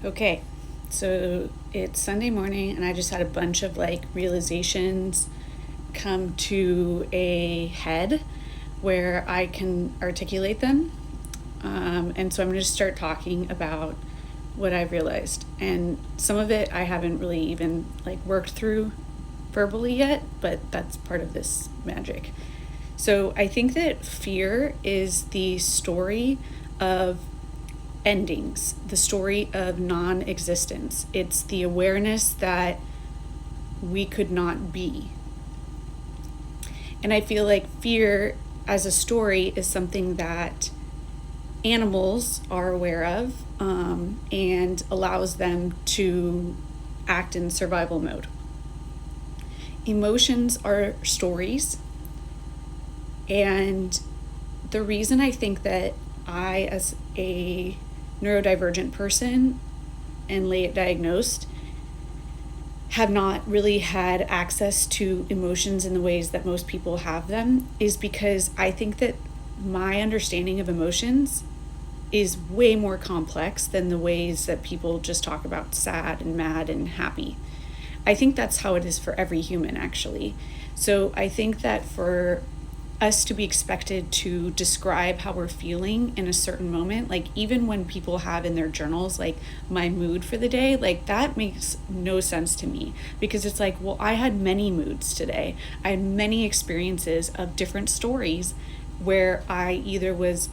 Okay, so it's Sunday morning, and I just had a bunch of realizations come to a head where I can articulate them. And so I'm going to start talking about what I've realized. And some of it I haven't really even worked through verbally yet, but that's part of this magic. So I think that fear is the story of endings, the story of non existence. It's the awareness that we could not be. And I feel like fear as a story is something that animals are aware of, and allows them to act in survival mode. Emotions are stories. And the reason I think that I, as a neurodivergent person and late diagnosed, have not really had access to emotions in the ways that most people have them is because I think that my understanding of emotions is way more complex than the ways that people just talk about sad and mad and happy. I think that's how it is for every human, actually. So I think that for us to be expected to describe how we're feeling in a certain moment, even when people have in their journals my mood for the day, that makes no sense to me, because it's well, I had many moods today. I had many experiences of different stories where I either was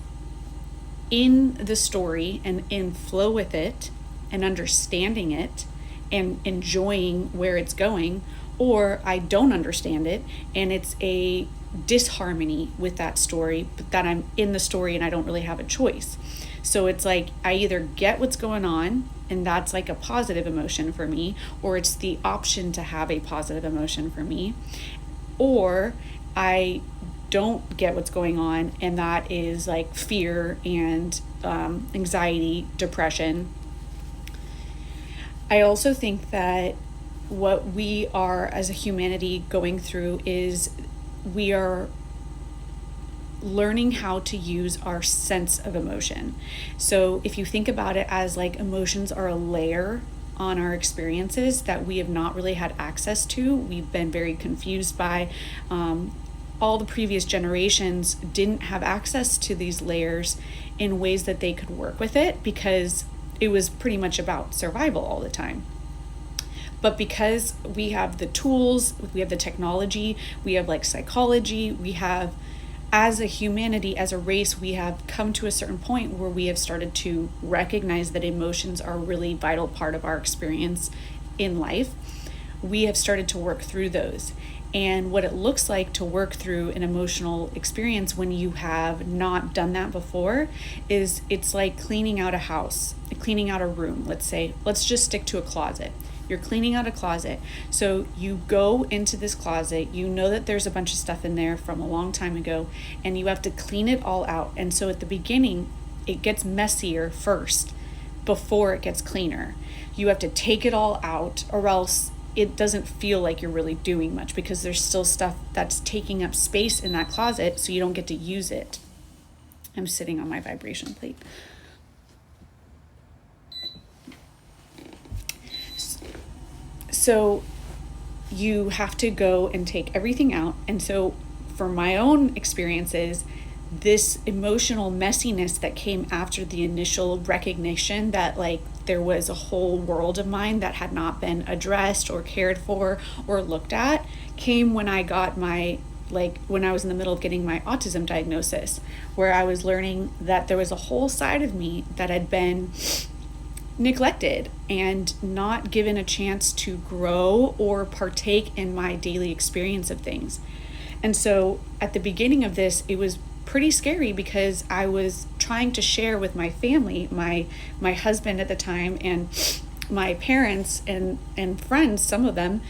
in the story and in flow with it and understanding it and enjoying where it's going, or I don't understand it and it's a disharmony with that story, but that I'm in the story and I don't really have a choice. So it's I either get what's going on and that's a positive emotion for me, or it's the option to have a positive emotion for me, or I don't get what's going on and that is fear and anxiety, depression. I also think that what we are as a humanity going through is we are learning how to use our sense of emotion. So if you think about it as emotions are a layer on our experiences that we have not really had access to, we've been very confused by. All the previous generations didn't have access to these layers in ways that they could work with it because it was pretty much about survival all the time. But because we have the tools, we have the technology, we have psychology, we have, as a humanity, as a race, we have come to a certain point where we have started to recognize that emotions are a really vital part of our experience in life. We have started to work through those. And what it looks like to work through an emotional experience when you have not done that before is it's like cleaning out a house, cleaning out a room. Let's just stick to a closet. You're cleaning out a closet. So you go into this closet, you know that there's a bunch of stuff in there from a long time ago, and you have to clean it all out. And so at the beginning, it gets messier first before it gets cleaner. You have to take it all out, or else it doesn't feel like you're really doing much because there's still stuff that's taking up space in that closet, so you don't get to use it. I'm sitting on my vibration plate. So you have to go and take everything out. And so for my own experiences, this emotional messiness that came after the initial recognition that there was a whole world of mine that had not been addressed or cared for or looked at came when I got my when I was in the middle of getting my autism diagnosis, where I was learning that there was a whole side of me that had been neglected and not given a chance to grow or partake in my daily experience of things. And so at the beginning of this, it was pretty scary because I was trying to share with my family, my husband at the time, and my parents and friends, some of them,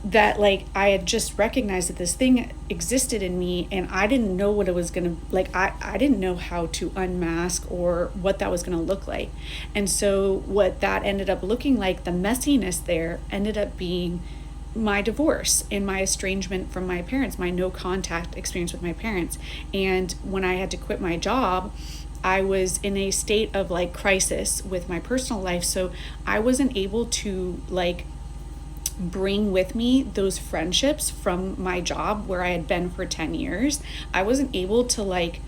that I had just recognized that this thing existed in me, and I didn't know what it was gonna I didn't know how to unmask or what that was gonna look like. And so what that ended up looking like, the messiness there, ended up being my divorce and my estrangement from my parents, my no contact experience with my parents. And when I had to quit my job I was in a state of like crisis with my personal life. So I wasn't able to like bring with me those friendships from my job where I had been for 10 years. I wasn't able to like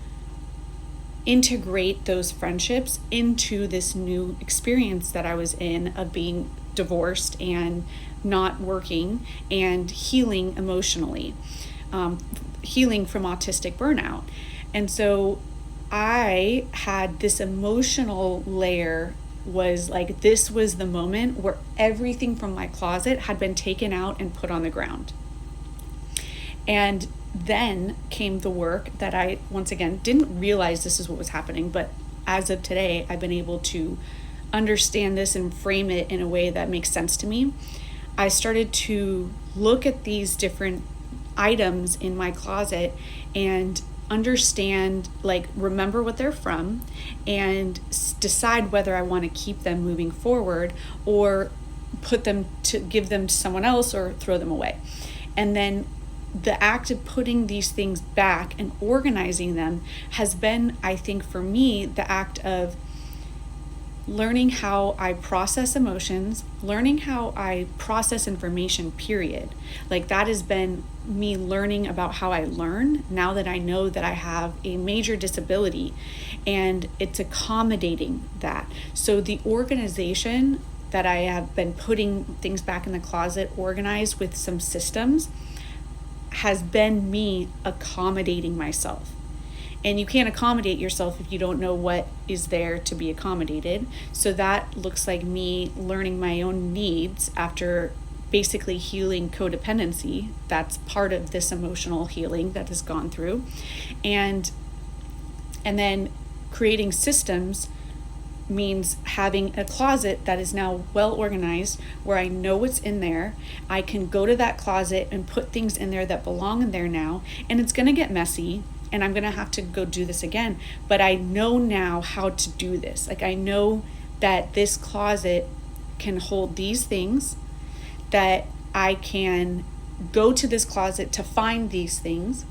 integrate those friendships into this new experience that I was in of being divorced and not working and healing emotionally, healing from autistic burnout. And so I had this emotional layer, was like, this was the moment where everything from my closet had been taken out and put on the ground. And then came the work that I, once again, didn't realize this is what was happening, but as of today, I've been able to understand this and frame it in a way that makes sense to me. I started to look at these different items in my closet and understand, like, remember what they're from and decide whether I want to keep them moving forward or put them to give them to someone else or throw them away. And then the act of putting these things back and organizing them has been, I think for me, the act of learning how I process emotions, learning how I process information, period. Like, that has been me learning about how I learn now that I know that I have a major disability, and it's accommodating that. So the organization that I have been putting things back in the closet, organized with some systems, has been me accommodating myself. And you can't accommodate yourself if you don't know what is there to be accommodated. So that looks like me learning my own needs after basically healing codependency. That's part of this emotional healing that has gone through. And then creating systems means having a closet that is now well organized, where I know what's in there. I can go to that closet and put things in there that belong in there now. And it's going to get messy, and I'm going to have to go do this again. But I know now how to do this. Like, I know that this closet can hold these things, that I can go to this closet to find these things,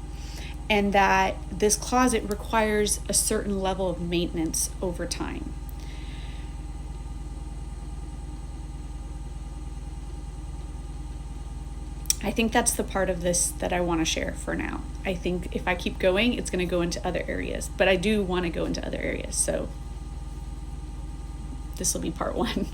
and that this closet requires a certain level of maintenance over time. I think that's the part of this that I want to share for now. I think if I keep going, it's going to go into other areas, but I do want to go into other areas. So this will be part 1.